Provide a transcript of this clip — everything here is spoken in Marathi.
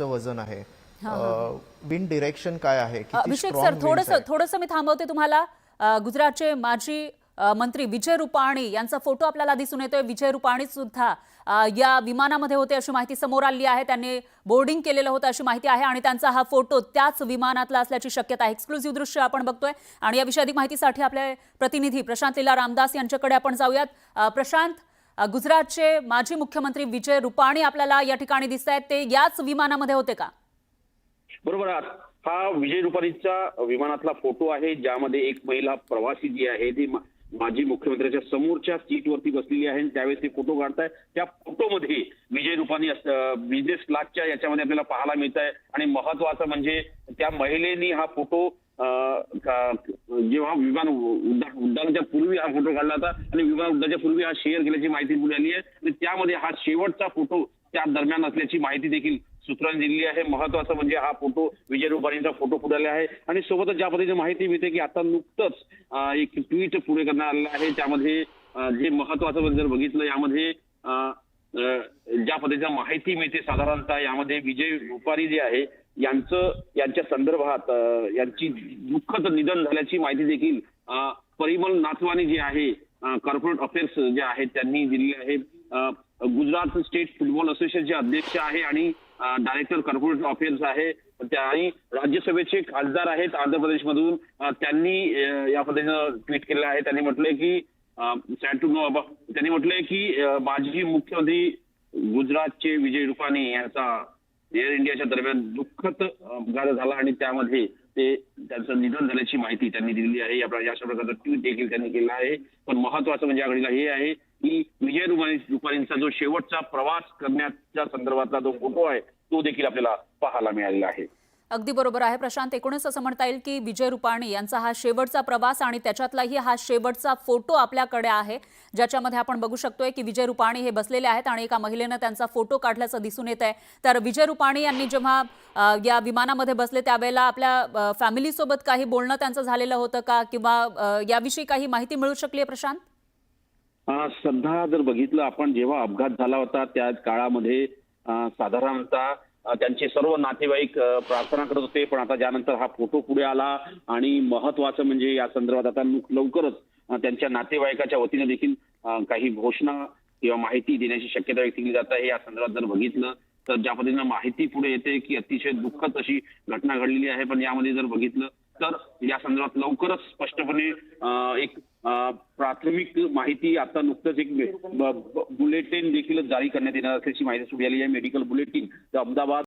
कितीचं वजन आहे, विंड डिरेक्शन काय आहे, किती अभिषेक स्ट्रॉंग सर थोडंसं मी थांबवते तुम्हाला। गुजरातचे माजी मंत्री विजय रुपाणी यांचा फोटो आपल्याला दिसून येतोय। विजय रुपाणी सुद्धा या विमानामध्ये होते अशी माहिती समोर आली आहे। त्यांनी बोर्डिंग केलेलं होतं अशी माहिती आहे आणि त्यांचा हा फोटो त्याच विमानातला असल्याची शक्यता आहे। एक्सक्लुझिव्ह दृश्य आपण बघतोय आणि याविषयी अधिक माहितीसाठी आपले प्रतिनिधी प्रशांत लीला रामदास यांच्याकडे आपण जाऊयात। प्रशांत, गुजरातचे माजी मुख्यमंत्री विजय रुपाणी आपल्याला या ठिकाणी दिसतायत, ते याच विमानामध्ये होते का? बरोबर। हा विजय रुपाणीचा विमानातला फोटो आहे, ज्यामध्ये एक महिला प्रवासी जी आहे ती माजी मुख्यमंत्र्यांच्या समोरच्या सीटवरती बसलेली आहे। त्यावेळेस ते फोटो काढताय, त्या फोटोमध्ये विजय रुपाणी बिझनेस क्लासच्या याच्यामध्ये आपल्याला पाहायला मिळत आहे। आणि महत्वाचं म्हणजे त्या महिलेनी हा फोटो जेव्हा विमान उड्डाणाच्या पूर्वी हा फोटो काढला होता आणि विमान उड्डाणाच्या पूर्वी हा शेअर केल्याची माहिती पुढे आली आहे आणि त्यामध्ये हा शेवटचा फोटो त्या दरम्यान असल्याची माहिती देखील सूत्रांनी दिली आहे। महत्वाचं म्हणजे हा फोटो विजय रुपाणीचा फोटो पुढे आला आहे आणि सोबतच ज्या पद्धतीने माहिती मिळते की आता नुकतंच एक ट्विट पुढे करण्यात आलेलं आहे। त्यामध्ये जे महत्वाचं जर बघितलं, यामध्ये ज्या पद्धतीने माहिती मिळते साधारणतः यामध्ये विजय रुपाणी जे आहे यांच्या संदर्भात यांची दुःखद निधन झाल्याची माहिती देखील परिमल नाथवानी जे आहे कॉर्पोरेट अफेअर्स जे आहेत त्यांनी दिली आहे। गुजरात स्टेट फुटबॉल असोसिएशनचे अध्यक्ष आहे आणि डायरेक्टर कॉर्पोरेट अफेअर्स आहे, आणि राज्यसभेचे खासदार आहेत आंध्र प्रदेशमधून। त्यांनी या पद्धतीनं ट्विट केलेलं आहे। त्यांनी म्हटलंय की त्यांनी म्हटलंय की माजी मुख्यमंत्री गुजरातचे विजय रुपाणी यांचा एअर इंडियाच्या दरम्यान दुःखद अपघात झाला आणि त्यामध्ये त्यांचं निधन झाल्याची माहिती त्यांनी दिलेली आहे। अशा प्रकारचं ट्विट देखील त्यांनी केलं आहे। पण महत्वाचं म्हणजे आघाडीला हे आहे की विजय रुपाणींचा जो शेवटचा प्रवास करण्याच्या संदर्भातला जो फोटो आहे तो देखील आपल्याला पाहायला मिळालेला आहे। अगदी बरोबर आहे प्रशांत। एकूणच असं म्हणता येईल की विजय रुपाणी यांचा हा शेवटचा प्रवास आणि त्याच्यातलाही हा शेवटचा फोटो आपल्याकडे आहे, ज्याच्यामध्ये आपण बघू शकतोय की विजय रुपाणी हे बसलेले आहेत आणि एका महिलेने त्यांचा फोटो काढल्याचं दिसून येत आहे। तर विजय रुपाणी यांनी जेव्हा या विमानामध्ये बसले त्यावेळेला आपल्या फॅमिली सोबत काही बोलणं त्यांचं झालेलं होतं का, किंवा याविषयी काही माहिती मिळू शकली आहे प्रशांत? सध्या जर बघितलं आपण, जेव्हा अपघात झाला होता त्या काळामध्ये साधारणतः त्यांचे सर्व नातेवाईक प्रार्थना करत होते, पण आता ज्यानंतर हा फोटो पुढे आला आणि महत्वाचं म्हणजे या संदर्भात आता लवकरच त्यांच्या नातेवाईकाच्या वतीने देखील काही घोषणा किंवा माहिती देण्याची शक्यता व्यक्त केली जात आहे। या संदर्भात जर बघितलं तर ज्या पद्धतीने माहिती पुढे येते की अतिशय दुःखद अशी घटना घडलेली आहे, पण यामध्ये जर बघितलं तर या संदर्भात लवकरच स्पष्टपणे एक प्राथमिक माहिती आता नुकतंच एक बुलेटिन देखील जारी करण्यात येणार असल्याची माहिती सुरू झाली आहे। Medical bulletin Ahmedabad